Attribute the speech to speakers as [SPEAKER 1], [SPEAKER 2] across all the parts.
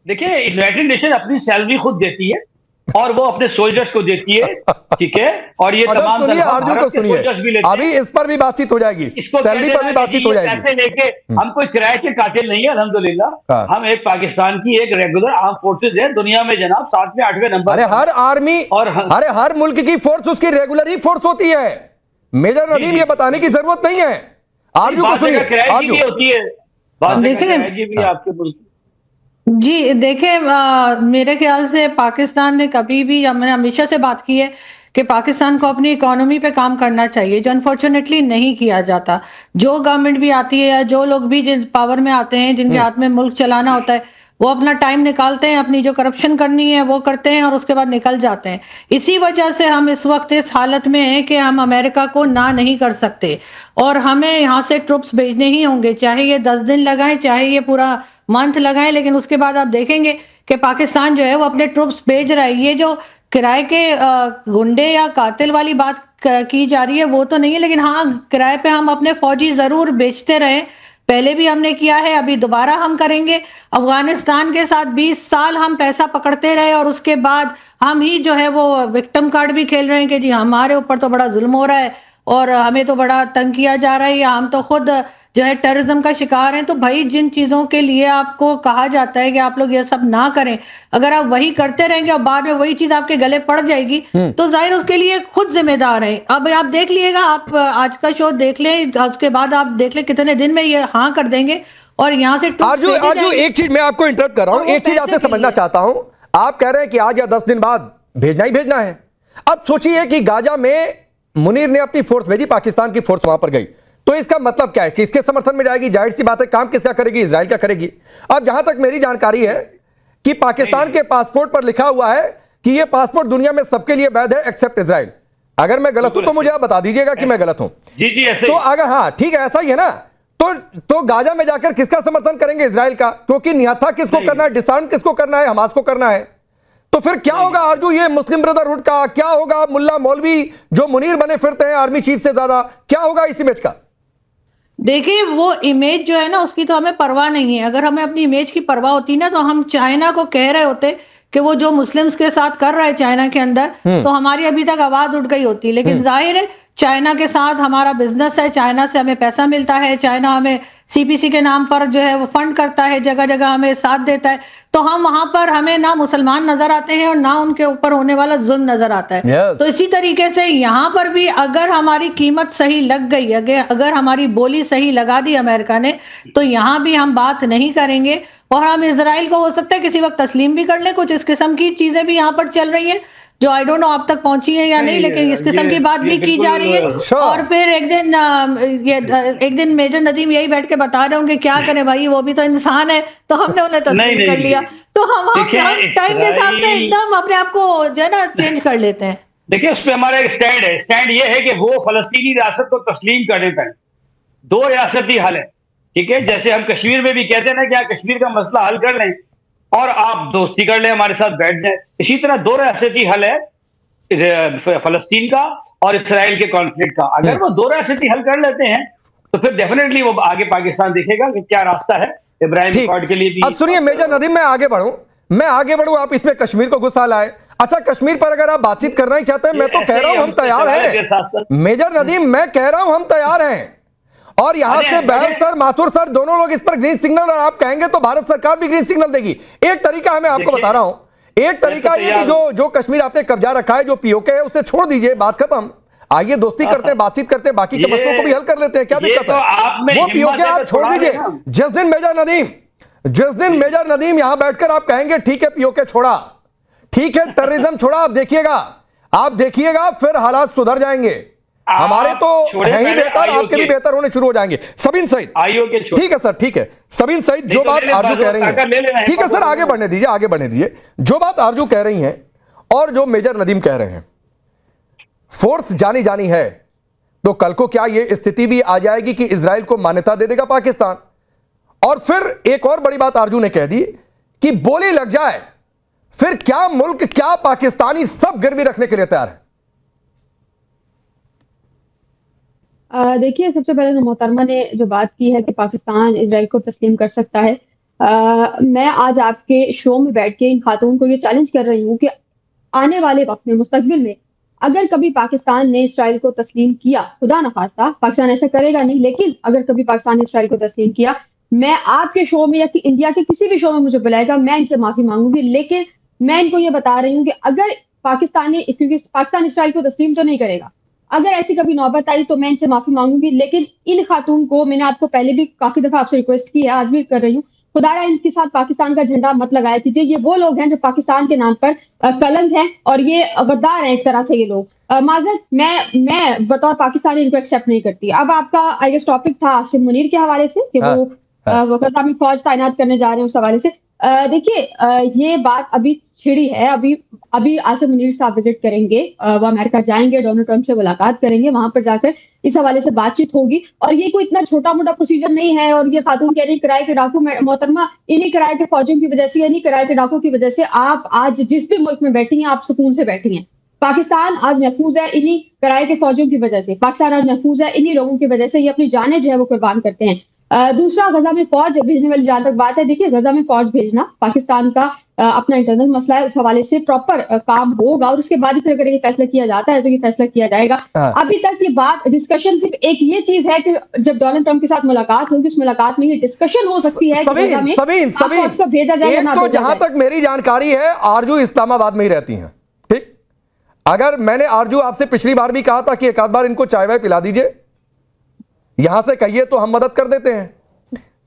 [SPEAKER 1] देखिए, United nation अपनी salary खुद देती है और वो अपने सोल्जर्स को देती है, ठीक है, और ये
[SPEAKER 2] अच्छा
[SPEAKER 1] तमाम
[SPEAKER 2] सुनिए,
[SPEAKER 1] तनख्वाह
[SPEAKER 2] आरजू को
[SPEAKER 1] भारत के
[SPEAKER 2] सुनिए,
[SPEAKER 1] सोल्जर्स भी लेते
[SPEAKER 2] अभी
[SPEAKER 1] हैं।
[SPEAKER 2] इस पर भी बातचीत हो जाएगी,
[SPEAKER 1] इसको कह
[SPEAKER 2] सैलरी पर
[SPEAKER 1] देना
[SPEAKER 2] भी
[SPEAKER 1] कि जी
[SPEAKER 2] बातचीत
[SPEAKER 1] ये
[SPEAKER 2] हो जाएगी।
[SPEAKER 1] पैसे लेके हम कोई किराए के कातिल नहीं है, अल्हम्दुलिल्लाह।
[SPEAKER 2] हाँ।
[SPEAKER 1] हम एक पाकिस्तान की एक रेगुलर आर्म फोर्सेज है दुनिया में जनाब, 7वें 8वें नंबर
[SPEAKER 2] अरे
[SPEAKER 1] पर
[SPEAKER 2] हर
[SPEAKER 1] है।
[SPEAKER 2] आर्मी,
[SPEAKER 1] और
[SPEAKER 2] अरे हर मुल्क की फोर्स उसकी रेगुलर ही फोर्स होती है। मेजर
[SPEAKER 1] जी
[SPEAKER 2] नदीम
[SPEAKER 1] जी
[SPEAKER 2] ये बताने की जरूरत नहीं है।
[SPEAKER 1] नहीं,
[SPEAKER 2] आरजू को
[SPEAKER 1] बाद
[SPEAKER 2] सुनिए,
[SPEAKER 1] जगह किराए की
[SPEAKER 2] आरजू।
[SPEAKER 1] भी होती है, बाद
[SPEAKER 2] हाँ
[SPEAKER 1] जगह
[SPEAKER 3] देखिए,
[SPEAKER 1] किराए की भी है
[SPEAKER 2] हाँ
[SPEAKER 1] आपके मुल्क की।
[SPEAKER 3] जी देखिए, मेरे ख्याल से पाकिस्तान ने कभी भी, या मैंने हमेशा से बात की है कि पाकिस्तान को अपनी इकोनॉमी पे काम करना चाहिए, जो अनफॉर्चुनेटली नहीं किया जाता। जो गवर्नमेंट भी आती है या जो लोग भी जिन पावर में आते हैं, जिनके हाथ में मुल्क चलाना होता है, वो अपना टाइम निकालते हैं, अपनी जो करप्शन करनी है वो करते हैं और उसके बाद निकल जाते हैं। इसी वजह से हम इस वक्त इस हालत में हैं कि हम अमेरिका को ना नहीं कर सकते और हमें यहाँ से ट्रुप्स भेजने ही होंगे, चाहे ये 10 दिन लगाएं, चाहे ये पूरा मंथ लगाएं, लेकिन उसके बाद आप देखेंगे कि पाकिस्तान जो है वो अपने ट्रुप्स भेज रहा है। ये जो किराए के गुंडे या कातिल वाली बात की जा रही है वो तो नहीं है, लेकिन हाँ, किराए पे हम अपने फौजी जरूर बेचते रहे। पहले भी हमने किया है, अभी दोबारा हम करेंगे। अफगानिस्तान के साथ 20 साल हम पैसा पकड़ते रहे और उसके बाद हम ही जो है वो विक्टिम कार्ड भी खेल रहे हैं कि जी हमारे ऊपर तो बड़ा जुल्म हो रहा है और हमें तो बड़ा तंग किया जा रहा है, या हम तो खुद जो है टेररिज्म का शिकार हैं। तो भाई, जिन चीजों के लिए आपको कहा जाता है कि आप लोग ये सब ना करें, अगर आप वही करते रहेंगे और बाद में वही चीज आपके गले पड़ जाएगी, तो जाहिर उसके लिए खुद जिम्मेदार है। अब आप देख लीजिएगा, आप आज का शो देख लें, उसके बाद आप देख लें कितने दिन में ये हाँ कर देंगे और यहाँ से
[SPEAKER 2] आरजू, आरजू एक चीज मैं आपको इंटरप्ट कर रहा हूं, एक चीज आपसे समझना चाहता हूं। आप कह रहे हैं कि आज या 10 दिन बाद भेजना ही भेजना है। अब सोचिए कि गाजा में मुनीर ने अपनी फोर्स भेजी, पाकिस्तान की फोर्स वहां पर गई, तो इसका मतलब क्या है कि इसके समर्थन में जाएगी? जाहिर सी बात है, काम किसका करेगी? इजराइल क्या करेगी? अब जहां तक मेरी जानकारी है कि पाकिस्तान के पासपोर्ट पर लिखा हुआ है कि यह पासपोर्ट दुनिया में सबके लिए वैध है एक्सेप्ट इजराइल। अगर मैं गलत हूं तो मुझे आप बता दीजिएगा कि मैं गलत हूं।
[SPEAKER 1] जी जी ऐसे
[SPEAKER 2] तो अगर हाँ ठीक है, ऐसा ही है ना, तो गाजा में जाकर किसका समर्थन करेंगे? इजराइल का, क्योंकि निहत्था किसको करना है, डिसआर्म किसको करना है? हमास को करना है। तो फिर क्या होगा आरजू ये मुस्लिम ब्रदरहुड का? क्या होगा मुल्ला मौलवी जो मुनीर बने फिरते हैं आर्मी चीफ से ज्यादा? क्या होगा इस इमेज का?
[SPEAKER 3] देखिए, वो इमेज जो है ना, उसकी तो हमें परवाह नहीं है। अगर हमें अपनी इमेज की परवाह होती ना, तो हम चाइना को कह रहे होते कि वो जो मुस्लिम्स के साथ कर रहा है चाइना के अंदर, तो हमारी अभी तक आवाज उठ गई होती। लेकिन जाहिर है, चाइना के साथ हमारा बिजनेस है, चाइना से हमें पैसा मिलता है, चाइना हमें सीपीसी के नाम पर जो है वो फंड करता है, जगह जगह हमें साथ देता है। तो हम वहां पर, हमें ना मुसलमान नजर आते हैं और ना उनके ऊपर होने वाला जुल्म नजर आता है।
[SPEAKER 2] Yes.
[SPEAKER 3] तो इसी तरीके से यहाँ पर भी अगर हमारी कीमत सही लग गई, अगर हमारी बोली सही लगा दी अमेरिका ने, तो यहाँ भी हम बात नहीं करेंगे और हम इजराइल को हो सकता है किसी वक्त तस्लीम भी कर लें। कुछ इस किस्म की चीजें भी यहाँ पर चल रही हैं जो आई डोंट नो आप तक पहुंची है या नहीं, लेकिन इस किस्म की बात भी की जा रही है। और फिर एक दिन मेजर नदीम यही बैठ के बता रहे होंगे क्या करें भाई, वो भी तो इंसान है, तो हमने उन्हें तस्लीम कर लिया। तो हम टाइम के हिसाब से एकदम अपने आप को जो है ना चेंज कर लेते हैं।
[SPEAKER 1] देखिए, उस पर हमारा एक स्टैंड है। स्टैंड ये है कि वो फलस्तीनी रियासत को तस्लीम कर देता है। 2 रियासती हल है, ठीक है। जैसे हम कश्मीर में भी कहते हैं ना कि कश्मीर का मसला हल कर लें और आप दोस्ती कर लें, हमारे साथ बैठ जाए। इसी तरह 2 रियासती हल है फलस्तीन का और इसराइल के कॉन्फ्लिक्ट का। अगर वो 2 रियासती हल कर लेते हैं तो फिर डेफिनेटली वो आगे पाकिस्तान देखेगा कि क्या रास्ता है इब्राहिम अकॉर्ड के लिए भी।
[SPEAKER 2] अब सुनिए मेजर नदीम, मैं आगे बढ़ूं, आप इसमें कश्मीर को गुस्सा लाए। अच्छा, कश्मीर पर अगर आप बातचीत करना ही चाहते हैं, मैं तो कह रहा हूं हम तैयार हैं। मेजर नदीम, मैं कह रहा हूं हम तैयार हैं। और यहां से बहर सर, माथुर सर, दोनों लोग इस पर ग्रीन सिग्नल, और आप कहेंगे तो भारत सरकार भी ग्रीन सिग्नल देगी। एक तरीका है, मैं आपको बता रहा हूं, एक तरीका ये कि जो कश्मीर आपने कब्जा रखा है, जो पीओके है, उसे छोड़ दीजिए, बात खत्म। आइए दोस्ती करते हैं, बातचीत करते हैं, बाकी के मसलों को भी हल कर लेते हैं। क्या दिक्कत है? वो पीओके आप छोड़ दीजिए। जिस दिन मेजर नदीम यहां बैठकर आप कहेंगे ठीक है पीओके छोड़ा, ठीक है टेररिज्म छोड़ा, आप देखिएगा फिर हालात सुधर जाएंगे। हमारे तो है ही बेहतर, आपके भी बेहतर होने शुरू हो जाएंगे। सबीन सईद, ठीक है सर, ठीक है सबीन सईद, जो बात आरजू कह रही है, ठीक है सर, आगे बढ़ने दीजिए। जो बात आरजू कह रही हैं और जो मेजर नदीम कह रहे हैं, फोर्स जानी है, तो कल को क्या यह स्थिति भी आ जाएगी कि इजराइल को मान्यता दे देगा पाकिस्तान? और फिर एक और बड़ी बात आरजू ने कह दी कि बोली लग जाए, फिर क्या मुल्क, क्या पाकिस्तानी सब गिरवी रखने के लिए तैयार है?
[SPEAKER 4] देखिए, सबसे पहले तो मोहतरमा ने जो बात की है कि पाकिस्तान इजराइल को तस्लीम कर सकता है, मैं आज आपके शो में बैठ के इन खातून को ये चैलेंज कर रही हूँ कि आने वाले वक्त में, मुस्तकबिल में, अगर कभी पाकिस्तान ने इसराइल को तस्लीम किया, खुदा न खास्ता पाकिस्तान ऐसा करेगा नहीं, लेकिन अगर कभी पाकिस्तान ने इसराइल को तस्लीम किया, मैं आपके शो में या कि इंडिया के किसी भी शो में मुझे बुलाएगा, मैं इनसे माफी मांगूंगी। लेकिन मैं इनको ये बता रही हूँ कि अगर पाकिस्तान ने, क्योंकि पाकिस्तान इसराइल को तस्लीम तो नहीं करेगा, अगर ऐसी कभी नौबत आई तो मैं इनसे माफी मांगूंगी। लेकिन इन खातून को, मैंने आपको पहले भी काफी दफा आपसे रिक्वेस्ट की है, आज भी कर रही हूँ, खुदारा इनके साथ पाकिस्तान का झंडा मत लगाया कीजिए। ये वो लोग हैं जो पाकिस्तान के नाम पर कलंक हैं और ये गद्दार हैं एक तरह से। ये लोग माजरत, मैं बतौर पाकिस्तानी इनको एक्सेप्ट नहीं करती। अब आपका आई गेस टॉपिक था आसिम मुनीर के हवाले से कि वो कलकत्ता में फौज तैनात करने जा रहे हैं, उस हवाले से देखिए ये बात अभी छिड़ी है। अभी आसिम मुनीर साहब विजिट करेंगे, वो अमेरिका जाएंगे, डोनाल्ड ट्रंप से मुलाकात करेंगे, वहां पर जाकर इस हवाले से बातचीत होगी। और ये कोई इतना छोटा मोटा प्रोसीजर नहीं है। और ये खातून कह रही किराए के डाकू, मोहतरमा इन्हीं किराए के फौजियों की वजह से, इन्हीं किराए के डाकू की वजह से आप आज जिस भी मुल्क में बैठी हैं, आप सुकून से बैठी हैं। पाकिस्तान आज महफूज है इन्हीं किराए के फौजियों की वजह से। पाकिस्तान आज महफूज है इन्हीं लोगों की वजह से। ये अपनी जानें जो है वो कुर्बान करते हैं। दूसरा, गजा में फौज भेजने वाली जहां तक बात है, देखिए गजा में फौज भेजना पाकिस्तान का अपना इंटरनल मसला है, उस हवाले से प्रॉपर काम होगा और उसके बाद ही फिर अगर ये फैसला किया जाता है तो ये फैसला किया जाएगा। अभी तक ये बात डिस्कशन सिर्फ एक ये चीज है कि जब डोनाल्ड ट्रंप के साथ मुलाकात होगी, उस मुलाकात में ये डिस्कशन हो सकती है कि भेजा जाएगा।
[SPEAKER 2] तो जहां तक मेरी जानकारी है, आरजू इस्लामाबाद में ही रहती हैं, ठीक? अगर मैंने आरजू आपसे पिछली बार भी कहा था कि एक आध बार इनको चाय वाय पिला दीजिए, यहां से कहिए तो हम मदद कर देते हैं,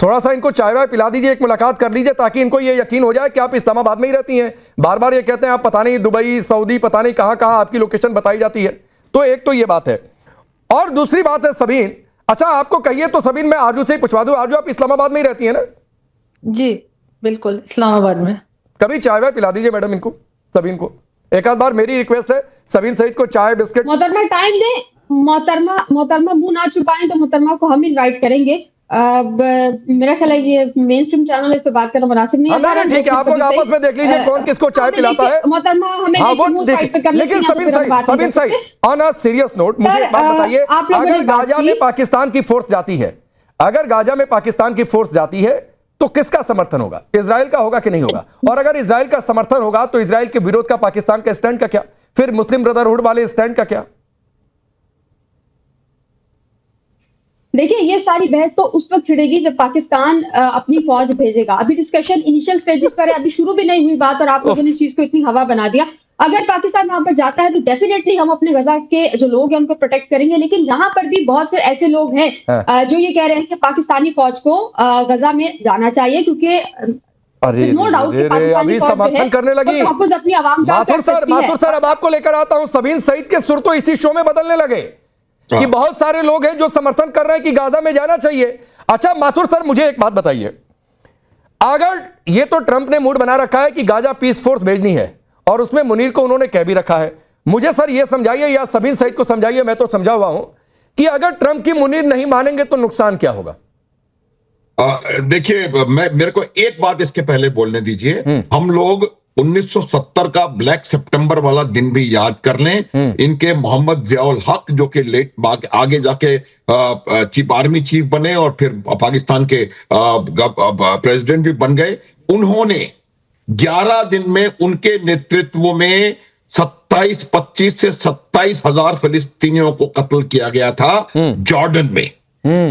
[SPEAKER 2] थोड़ा सा इनको चाय वाय पिला दीजिए, एक मुलाकात कर लीजिए, ताकि इनको ये यकीन हो जाए कि आप इस्लामाबाद में ही रहती हैं। बार बार ये कहते हैं आप पता नहीं दुबई, सऊदी, पता नहीं कहां कहां आपकी लोकेशन बताई जाती है। तो एक तो ये बात है, और दूसरी बात है सबीन, अच्छा आपको कहिए तो सबीन, मैं आरजू से ही पूछवा दूं, आरजू आप इस्लामाबाद में ही रहती है ना?
[SPEAKER 3] जी बिल्कुल, इस्लामाबाद में।
[SPEAKER 2] कभी चाय वाय पिला दीजिए मैडम इनको, सबीन को। एक आध बार मेरी रिक्वेस्ट है, सबीन सईद को चाय बिस्किट।
[SPEAKER 4] मोहतरमा टाइम दे, मोहतरमा मुंह ना छुपाएं, तो मोहतरमा को हम इनवाइट करेंगे। मेरा ख्याल है ये मेन स्ट्रीम चैनल है, इस पे बात करना मुनासिब नहीं है।
[SPEAKER 2] ठीक है, आप लोग आपस में देख लीजिए कौन किसको चाय पिलाता है।
[SPEAKER 4] मोहतरमा हमें
[SPEAKER 2] लेकिन Sabeen Saeed, on a serious note, मुझे एक बात बताइए, अगर गाजा में पाकिस्तान की फोर्स जाती है, अगर गाजा में पाकिस्तान की फोर्स जाती है तो किसका समर्थन होगा? इजराइल का होगा कि नहीं होगा? और अगर इजराइल का समर्थन होगा तो इजराइल के विरोध का पाकिस्तान का स्टैंड का क्या? फिर मुस्लिम ब्रदरहुड वाले स्टैंड का क्या?
[SPEAKER 4] देखिए ये सारी बहस तो उस वक्त छिड़ेगी जब पाकिस्तान अपनी फौज भेजेगा। अभी डिस्कशन इनिशियल स्टेजेस पर है, अभी शुरू भी नहीं हुई बात, और आप लोगों ने इस चीज को इतनी हवा बना दिया। अगर पाकिस्तान वहां पर जाता है तो डेफिनेटली हम अपने गजा के जो लोग हैं उनको प्रोटेक्ट करेंगे। लेकिन यहाँ पर भी बहुत से ऐसे लोग हैं जो ये कह रहे हैं कि पाकिस्तानी फौज को गजा में जाना चाहिए, क्योंकि नो डाउट
[SPEAKER 2] अभी समर्थन करने लगी
[SPEAKER 4] अपनी आवाम का।
[SPEAKER 2] माथुर सर, अब आपको लेकर आता हूं, सबीन सईद के सुर तो इसी शो में बदलने लगे कि बहुत सारे लोग हैं जो समर्थन कर रहे हैं कि गाजा में जाना चाहिए। अच्छा माथुर सर, मुझे एक बात बताइए, अगर ये तो ट्रंप ने मूड बना रखा है कि गाजा पीस फोर्स भेजनी है और उसमें मुनीर को उन्होंने कह भी रखा है, मुझे सर ये समझाइए या सबीन सईद को समझाइए, मैं तो समझा हुआ हूं कि अगर ट्रंप की मुनीर नहीं मानेंगे तो नुकसान क्या होगा?
[SPEAKER 5] देखिए, मेरे को एक बात इसके पहले बोलने दीजिए। हम लोग 1970 का ब्लैक सितंबर वाला दिन भी याद कर लें। इनके मोहम्मद जियाउल हक, जो कि आगे जाके आर्मी चीफ बने और फिर पाकिस्तान के प्रेसिडेंट भी बन गए, उन्होंने 11 दिन में उनके नेतृत्व में 25 से 27 हजार फिलिस्तीनियों को कत्ल किया गया था जॉर्डन में।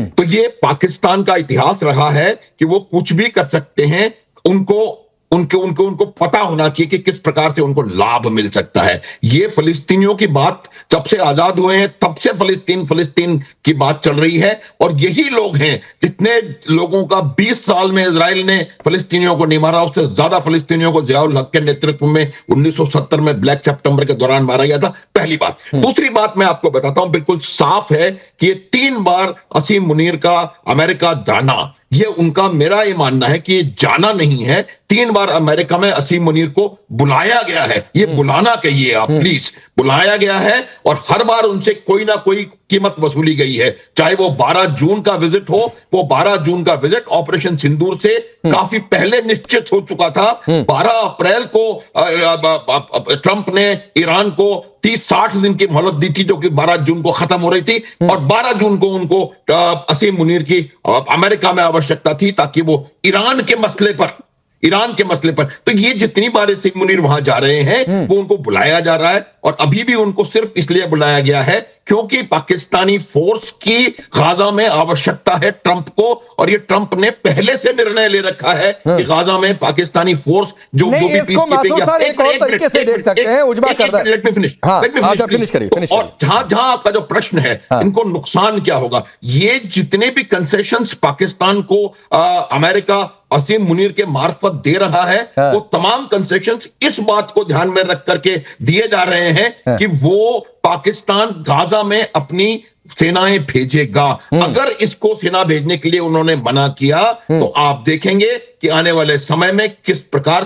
[SPEAKER 5] तो ये पाकिस्तान का इतिहास रहा है कि वो कुछ भी कर सकते हैं। उनको पता होना चाहिए कि किस प्रकार से उनको लाभ मिल सकता है। ये फिलिस्तीनियों की बात जब से आजाद हुए हैं तब से फिलिस्तीन की बात चल रही है, और यही लोग हैं जितने लोगों का 20 साल में इजराइल ने फिलिस्तीनियों को नहीं मारा, उससे ज्यादा फिलिस्तीनियों को जियाउल हक के नेतृत्व में 1970 में ब्लैक सितंबर के दौरान मारा गया था। पहली बात। दूसरी बात मैं आपको बताता हूं, बिल्कुल साफ है कि ये 3 बार असीम मुनीर का अमेरिका जाना, ये उनका, मेरा ये मानना है कि ये जाना नहीं है, 3 बार बार अमेरिका में असीम मुनीर को बुलाया गया है, ये बुलाना कहिए आप प्लीज, बुलाया गया है और हर बार उनसे कोई ना कोई कीमत वसूली गई है। चाहे वो 12 जून का विजिट हो, वो 12 जून का विजिट ऑपरेशन सिंदूर से काफी पहले निश्चित हो चुका था। 12 अप्रैल को ट्रंप ने ईरान को 30-60 दिन की मोहलत दी थी, जो कि 12 जून को खत्म हो रही थी, और 12 जून को उनको असीम मुनीर की अमेरिका में आवश्यकता थी ताकि वो ईरान के मसले पर, तो ये जितनी बार असीम मुनीर वहां जा रहे हैं वो उनको बुलाया जा रहा है, और अभी भी उनको सिर्फ इसलिए बुलाया गया है क्योंकि पाकिस्तानी फोर्स की गाजा में आवश्यकता है ट्रंप को, और ये ट्रंप ने पहले से निर्णय ले रखा है कि गाजा में पाकिस्तानी फोर्स जो भी
[SPEAKER 2] एक और तरीके से देख सकते हैं। उजमा करदा,
[SPEAKER 5] लेट मी फिनिश,
[SPEAKER 2] फिनिश करिए।
[SPEAKER 5] और जहां आपका जो प्रश्न है, इनको नुकसान क्या होगा, ये जितने भी कंसेशंस पाकिस्तान को अमेरिका असीम मुनीर के मार्फत दे रहा है, वो तमाम कंसेशंस इस बात को ध्यान में रख करके दिए जा रहे हैं कि वो पाकिस्तान गाजा में अपनी सेनाएं भेजेगा। अगर इसको सेना भेजने के लिए उन्होंने मना किया तो आप देखेंगे कि आने वाले समय में किस प्रकार